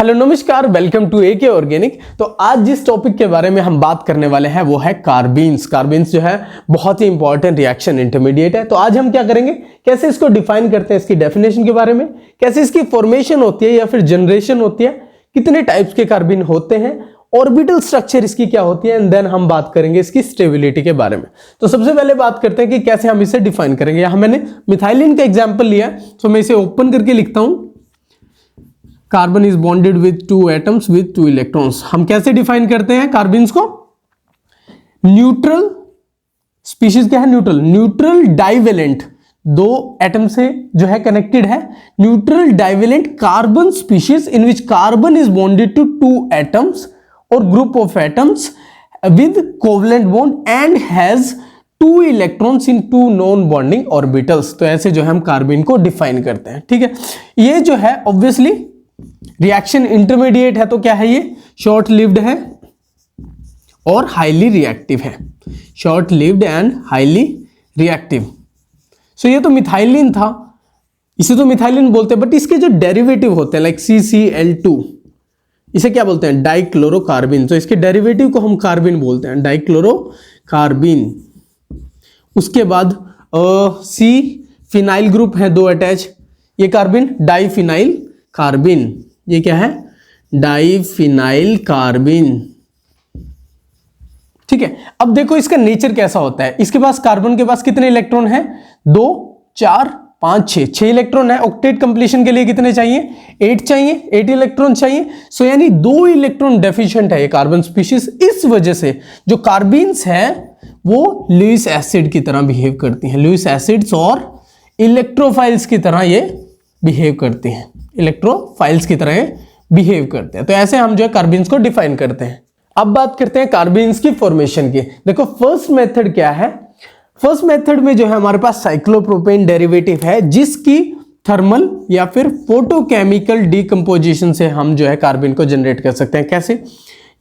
Hello नमस्कार, welcome to AK organic. तो आज जिस टॉपिक के बारे में हम बात करने वाले हैं वो है कार्बीन्स। कार्बीन्स जो है बहुत ही इंपॉर्टेंट रिएक्शन इंटरमीडिएट है। तो आज हम क्या करेंगे, कैसे इसको डिफाइन करते हैं, इसकी डेफिनेशन के बारे में, कैसे इसकी फॉर्मेशन होती है या फिर जनरेशन होती है, कितने टाइप्स के कार्बीन होते हैं, ऑर्बिटल स्ट्रक्चर इसकी क्या होती है, एंड देन हम बात करेंगे इसकी स्टेबिलिटी के बारे में। तो सबसे पहले बात करते हैं कि कैसे हम इसे डिफाइन करेंगे। यहाँ मैंने मिथाइलिन का एग्जाम्पल लिया है, तो मैं इसे ओपन करके लिखता हूं। Carbon is bonded with 2 atoms with 2 electrons. हम कैसे डिफाइन करते हैं कार्बन्स को? न्यूट्रल स्पीशीज क्या है? न्यूट्रल डाइवेलेंट, 2 एटम से जो है कनेक्टेड है। Neutral divalent carbon species in which carbon is bonded to 2 atoms और group of atoms with covalent bond and has 2 electrons in 2 non bonding orbitals. तो ऐसे जो है हम कार्बन को डिफाइन करते हैं। ठीक है, ये जो है ऑब्वियसली रिएक्शन इंटरमीडिएट है, तो क्या है ये? शॉर्ट लिव्ड है और हाईली रिएक्टिव है। Short lived and highly reactive. So ये तो मिथाइलिन था, इसे तो मिथाइलिन बोलते हैं, बट इसके जो डेरिवेटिव होते हैं लाइक CCl2, इसे क्या बोलते हैं? डाइक्लोरोकार्बिन। तो इसके डेरिवेटिव को हम कार्बिन बोलते हैं, डाइक्लोरोकार्बिन। उसके बाद C फिनाइल ग्रुप है 2 अटैच, ये कार्बिन डाइफिनाइल कार्बिन। ये क्या है? डाइफिनाइल कार्बिन। ठीक है, अब देखो इसका नेचर कैसा होता है। इसके पास कार्बन के पास कितने इलेक्ट्रॉन है? 2, 4, 5, 6 इलेक्ट्रॉन है। ऑक्टेट कंप्लीशन के लिए कितने चाहिए? 8 चाहिए, 8 इलेक्ट्रॉन चाहिए। सो यानी 2 इलेक्ट्रॉन डेफिशिएंट है ये कार्बन स्पीशीज। इस वजह से जो कार्बीन्स है वो लुईस एसिड की तरह बिहेव करती हैं। लुईस एसिड्स और इलेक्ट्रोफाइल्स की तरह ये बिहेव करती हैं, इलेक्ट्रोफाइल्स की तरह बिहेव करते हैं। तो ऐसे हम जो है कार्बीन्स को डिफाइन करते हैं। अब बात करते हैं कार्बीन्स की फॉर्मेशन की। देखो फर्स्ट मेथड क्या है? फर्स्ट मेथड में जो है हमारे पास साइक्लोप्रोपेन डेरिवेटिव है, जिसकी थर्मल या फिर फोटोकेमिकल डिकम्पोजिशन से हम जो है कार्बन को जनरेट कर सकते हैं। कैसे?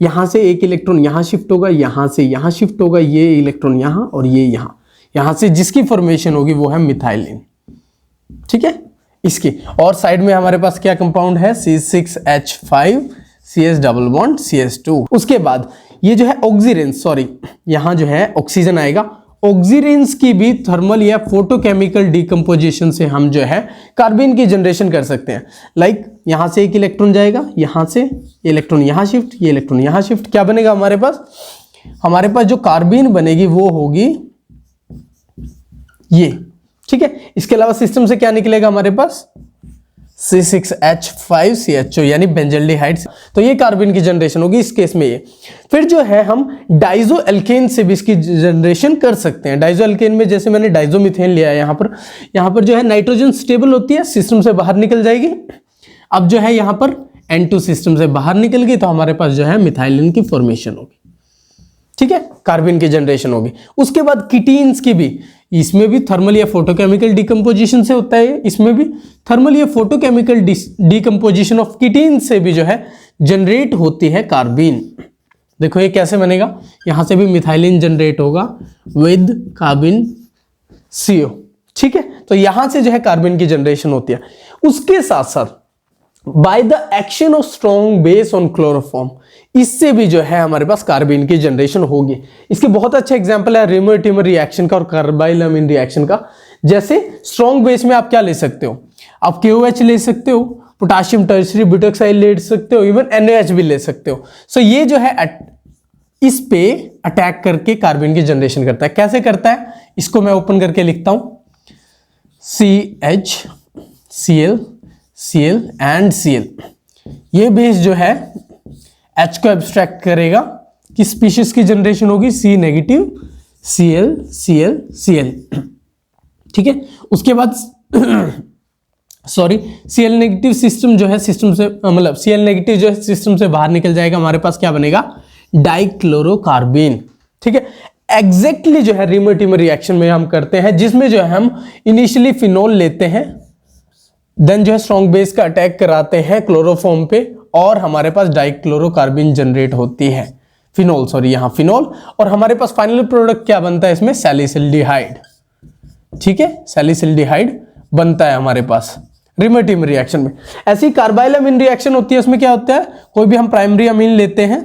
यहां से एक इलेक्ट्रॉन यहां शिफ्ट होगा, यहां से यहां शिफ्ट होगा, ये इलेक्ट्रॉन यहां और ये यहां से जिसकी फॉर्मेशन होगी वो है मिथाइलिन। ठीक है, इसकी और साइड में हमारे पास क्या कंपाउंड है? C6H5 CS double bond CH2। उसके बाद ये जो है ऑक्सीरेंस, सॉरी यहां जो है ऑक्सीजन आएगा। ऑक्सीरेंस की भी थर्मल या फोटोकेमिकल डिकम्पोजिशन से हम जो है कार्बन की जनरेशन कर सकते हैं। लाइक यहां से एक इलेक्ट्रॉन जाएगा, यहां से इलेक्ट्रॉन यहां शिफ्ट, ये इलेक्ट्रॉन यहां शिफ्ट। क्या बनेगा हमारे पास? हमारे पास जो कार्बन बनेगी वो होगी ये। ठीक है, इसके अलावा सिस्टम से क्या निकलेगा हमारे पास? C6H5 CHO यानी बेंजल्डिहाइड। तो ये कार्बन की जनरेशन होगी इस केस में ये। फिर जो है हम डाइजो एल्केन से भी इसकी जनरेशन कर सकते हैं। डाइजो एल्केन में जैसे मैंने डाइजोमीथेन लिया है, यहां पर जो है नाइट्रोजन स्टेबल होती है, सिस्टम से बाहर निकल जाएगी। अब जो है यहां पर N2 सिस्टम से बाहर निकल गई, तो हमारे पास जो है मिथाइलिन की फॉर्मेशन होगी। ठीक है, कार्बन की जनरेशन होगी। उसके बाद कीटीन्स की भी, इसमें भी थर्मल या फोटोकेमिकल डिकम्पोजिशन से होता है, इसमें भी थर्मल या फोटोकेमिकल डिकम्पोजिशन ऑफ कीटीन से भी जो है जनरेट होती है कार्बन। देखो ये कैसे बनेगा, यहां से भी मिथाइलिन जनरेट होगा विद कार्बन CO। ठीक है, तो यहां से जो है कार्बन की जनरेशन होती है। उसके साथ साथ by the action of strong base on chloroform, इससे भी जो है हमारे पास कार्बन की जनरेशन होगी। इसके बहुत अच्छा एग्जांपल है रेमर-टिमर रिएक्शन का और कार्बाइलअमीन रिएक्शन का। जैसे स्ट्रॉन्ग बेस में आप क्या ले सकते हो? आप KOH ले सकते हो, पोटेशियम टर्शियरी ब्यूटोक्साइड ले सकते हो, इवन NaOH भी ले सकते हो। सो ये जो है इस पे अटैक करके कार्बन की जनरेशन करता है। कैसे करता है? इसको मैं ओपन करके लिखता हूं, CH Cl Cl and Cl। ये बेस जो है H को एब्स्ट्रैक्ट करेगा, किस स्पीशीज की जनरेशन होगी? C negative Cl Cl Cl। ठीक है, उसके बाद सॉरी Cl नेगेटिव सिस्टम जो है सिस्टम से मतलब Cl नेगेटिव जो है सिस्टम से बाहर निकल जाएगा। हमारे पास क्या बनेगा? डाइक्लोरोकार्बिन। ठीक है, एग्जैक्टली जो है रेमर-टिमर रिएक्शन में हम करते हैं, जिसमें जो है हम इनिशियली फिनोल लेते हैं, देन जो है स्ट्रॉन्ग बेस का अटैक कराते हैं क्लोरोफॉर्म पे, और हमारे पास डाइक्लोरोकार्बिन जनरेट होती है। फिनोल, सॉरी यहां फिनोल, और हमारे पास फाइनल प्रोडक्ट क्या बनता है इसमें? सैलिसिल्डिहाइड। ठीक है, सैलिसिल्डिहाइड बनता है हमारे पास। रिमोट इमिन रिएक्शन में। ऐसी कार्बाइल अमीन रिएक्शन होती है, उसमें क्या होता है, कोई भी हम प्राइमरी अमीन लेते हैं,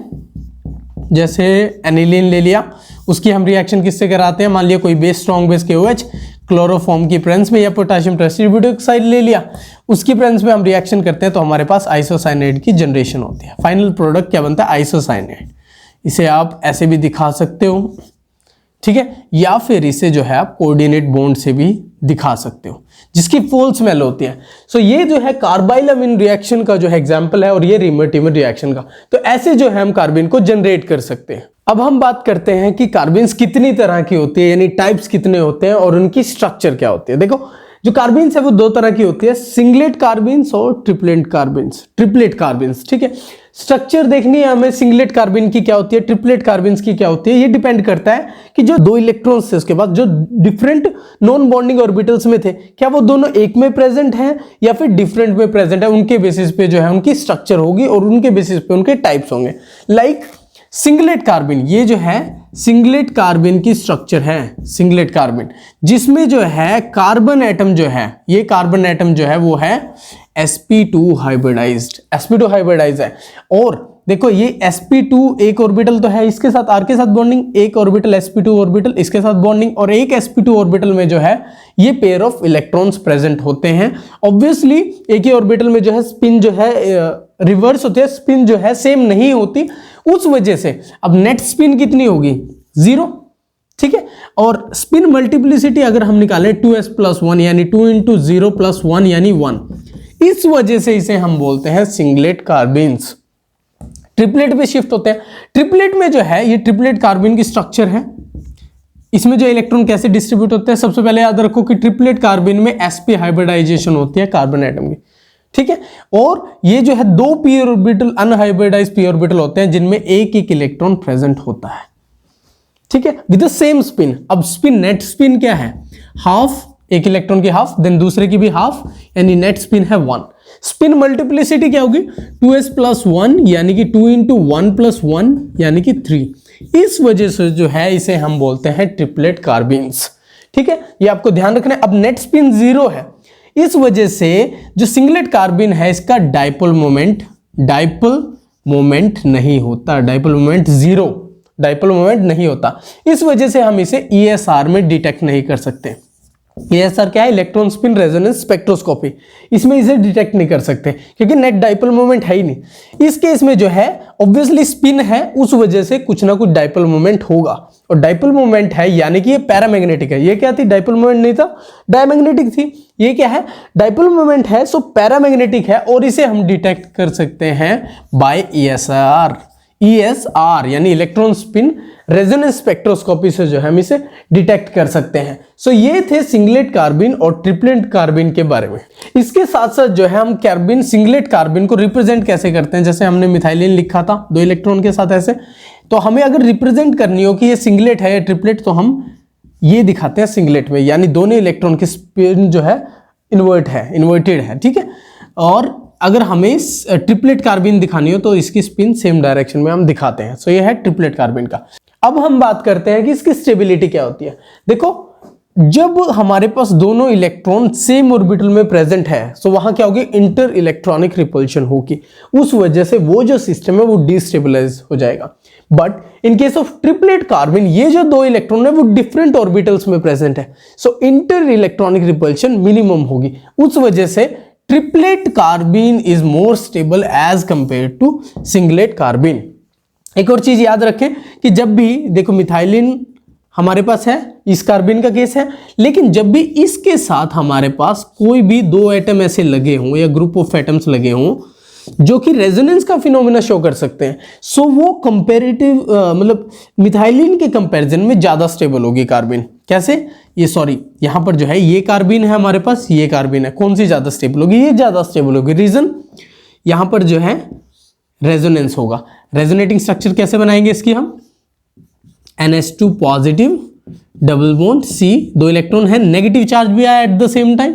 जैसे एनिलीन ले लिया, उसकी हम रिएक्शन किससे कराते हैं, मान लिया कोई base strong base KOH chloroform की प्रेजेंस में, या पोटेशियम टेट्राब्यूटोक्साइड ले लिया, उसकी प्रेजेंस में हम रिएक्शन करते हैं तो हमारे पास आइसोसाइनेट की जनरेशन होती है। फाइनल प्रोडक्ट क्या बनता है, आइसोसाइनेट। इसे आप ऐसे भी दिखा सकते हो, ठीक है, या फिर इसे जो है आप कोऑर्डिनेट बॉन्ड से भी दिखा सकते हो, जिसकी फुल स्मेल होती है। सो ये जो है कार्बाइल अमीन रिएक्शन का जो है एग्जांपल है, और ये रिमोट इमिन रिएक्शन का। तो ऐसे जो है हम कार्बिन को जनरेट कर सकते हैं। अब हम बात करते हैं कि कार्बिन्स कितनी तरह की होती है, यानी टाइप्स कितने होते हैं और उनकी स्ट्रक्चर क्या होती है। देखो जो कार्बिन्स है वो दो तरह की होती है, सिंगलेट कार्बिन्स और ट्रिपलेट कार्बिन्स, ठीक है। स्ट्रक्चर देखनी है हमें, सिंगलेट कार्बिन की क्या होती है, ट्रिपलेट कार्बिन्स की क्या होती है, ये डिपेंड करता है कि जो दो इलेक्ट्रॉन्स थे उसके बाद जो डिफरेंट नॉन बॉन्डिंग ऑर्बिटल्स में थे, क्या वो दोनों एक में प्रेजेंट हैं या फिर डिफरेंट में प्रेजेंट है, उनके बेसिस पे जो है उनकी स्ट्रक्चर होगी और उनके बेसिस पे उनके टाइप्स होंगे। लाइक सिंगलेट कार्बिन, ये जो है सिंगलेट कार्बिन की स्ट्रक्चर है, सिंगलेट कार्बिन, जिसमें जो है कार्बन एटम जो है, ये कार्बन एटम जो है वो है sp2 हाइब्रिडाइज्ड, sp2 हाइब्रिडाइज है। और देखो ये sp2 एक ऑर्बिटल तो है, इसके साथ r के साथ बॉन्डिंग, एक ऑर्बिटल sp2 ऑर्बिटल इसके साथ बॉन्डिंग, और एक sp2 ऑर्बिटल में जो है ये पेयर ऑफ इलेक्ट्रॉन्स प्रेजेंट होते हैं। ऑब्वियसली एक ही ऑर्बिटल में जो है स्पिन जो है रिवर्स होती है, स्पिन जो है सेम नहीं होती, उस वजह से अब नेट स्पिन कितनी होगी, 0, ठीक है। और स्पिन मल्टीप्लिसिटी अगर हम निकालें 2s+1 यानी 2 × 0 + 1 यानी 1, इस वजह से इसे हम बोलते हैं सिंगलेट कार्बिन्स। ट्रिपलेट पे शिफ्ट होते हैं। ट्रिपलेट में जो है ये ट्रिपलेट कार्बिन की स्ट्रक्चर है, इसमें जो इलेक्ट्रॉन कैसे डिस्ट्रीब्यूट होते हैं, सबसे पहले याद रखो कि ट्रिपलेट कार्बिन में sp हाइब्रिडाइजेशन होती है कार्बन एटम की, ठीक है। और ये जो है दो p orbital unhybridised p orbital होते हैं जिनमें एक एक इलेक्ट्रॉन प्रेजेंट होता है, ठीक है, विद द सेम स्पिन। अब स्पिन, नेट स्पिन क्या है, हाफ, एक इलेक्ट्रॉन की हाफ, देन दूसरे की भी हाफ, यानी नेट स्पिन है 1। स्पिन मल्टीप्लिसिटी क्या होगी, 2s+1 यानी कि 2 × 1 + 1 यानी कि 3। इस वजह से जो है इसे हम बोलते हैं ट्रिपलेट कार्बिन्स, ठीक है, ये आपको ध्यान रखना है। अब नेट स्पिन 0 है, इस वजह से जो सिंगलेट कार्बिन है इसका डाइपोल मोमेंट नहीं होता, डाइपोल मोमेंट 0, डाइपोल मोमेंट नहीं होता। इस वजह से हम इसे ESR में डिटेक्ट नहीं कर सकते। ESR क्या है, इलेक्ट्रॉन स्पिन रेजोनेंस स्पेक्ट्रोस्कोपी, इसमें इसे डिटेक्ट नहीं कर सकते क्योंकि नेट डाइपोल मोमेंट है ही नहीं। इस केस में जो है ऑब्वियसली स्पिन है, उस वजह से कुछ ना कुछ डाइपोल मोमेंट होगा, और डाइपोल मोमेंट है यानी कि ये पैरामैग्नेटिक है। ये क्या थी, डाइपोल मोमेंट नहीं था, डायमैग्नेटिक थी। ये क्या है, डाइपोल मोमेंट है, सो पैरामैग्नेटिक है, और इसे हम डिटेक्ट कर सकते हैं बाय ESR यानी इलेक्ट्रॉन स्पिन रेजोनेंस स्पेक्ट्रोस्कोपी से जो है हम इसे डिटेक्ट कर सकते हैं। सो ये थे सिंगलेट कार्बिन और ट्रिपलेट कार्बिन के बारे में। इसके साथ साथ जो है हम कार्बिन, सिंगलेट कार्बिन को रिप्रेजेंट कैसे करते हैं, जैसे हमने मिथाइलिन लिखा था 2 इलेक्ट्रॉन के साथ ऐसे, तो हमें अगर रिप्रेजेंट करनी हो कि ये सिंगलेट है या ट्रिपलेट, तो हम ये दिखाते हैं सिंगलेट में, यानी दोनों इलेक्ट्रॉन की स्पिन जो है इन्वर्टेड है, ठीक है। और अगर हमें ट्रिपलेट कार्बिन दिखानी हो तो इसकी स्पिन सेम डायरेक्शन में हम दिखाते हैं। सो ये है ट्रिपलेट कार्बिन का। अब हम बात करते हैं कि इसकी स्टेबिलिटी क्या होती है। देखो जब हमारे पास दोनों इलेक्ट्रॉन सेम ऑर्बिटल में प्रेजेंट है, सो वहां क्या होगी, इंटर इलेक्ट्रॉनिक रिपल्शन होगी, उस वजह से वो जो सिस्टम है वो डिस्टेबलाइज हो जाएगा। But in case of triplet carbene, ये जो दो इलेक्ट्रॉन है वो डिफरेंट ऑर्बिटल्स में प्रेजेंट है, so inter electronic repulsion minimum होगी, उस वजह से triplet carbene is more stable as compare to singlet carbene. एक और चीज याद रखें कि जब भी देखो मिथाइलिन हमारे पास है, इस कार्बिन का केस है, लेकिन जब भी इसके साथ हमारे पास कोई भी 2 एटम ऐसे लगे हों या ग्रुप ऑफ एटम्स लगे हों जो कि रेजोनेंस का फिनोमेना शो कर सकते हैं, सो वो कंपैरेटिव मतलब मिथाइलिन के कंपैरिजन में ज्यादा स्टेबल होगी कार्बिन। कैसे, ये सॉरी यहां पर जो है ये कार्बिन है हमारे पास, ये कार्बिन है, कौन सी ज्यादा स्टेबल होगी, ये ज्यादा स्टेबल होगी। रीजन, यहां पर जो है रेजोनेंस होगा। रेजोनेटिंग स्ट्रक्चर कैसे बनाएंगे इसकी हम, NH2 positive double bond C, 2 electron है, नेगेटिव चार्ज भी आया एट द सेम टाइम,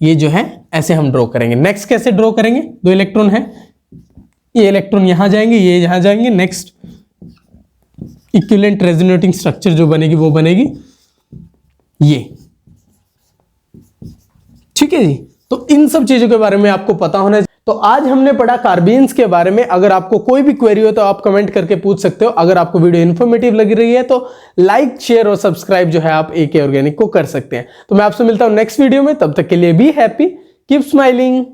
ये जो है ऐसे हम ड्रॉ करेंगे। नेक्स्ट कैसे ड्रॉ करेंगे, 2 इलेक्ट्रॉन है, ये इलेक्ट्रॉन यहां जाएंगे, ये यहां जाएंगे। नेक्स्ट इक्विवेलेंट रेजोनेटिंग स्ट्रक्चर जो बनेगी वो बनेगी ये, ठीक है जी। तो इन सब चीजों के बारे में आपको पता होना चाहिए। तो आज हमने पढ़ा कार्बीन्स के बारे में। अगर आपको कोई भी क्वेरी हो तो आप कमेंट करके पूछ सकते हो। अगर आपको वीडियो इन्फॉर्मेटिव लग रही है तो लाइक, शेयर और सब्सक्राइब जो है आप AK ऑर्गेनिक को कर सकते हैं। तो मैं आपसे मिलता हूं नेक्स्ट वीडियो में, तब तक के लिए बी हैप्पी, कीप स्माइलिंग।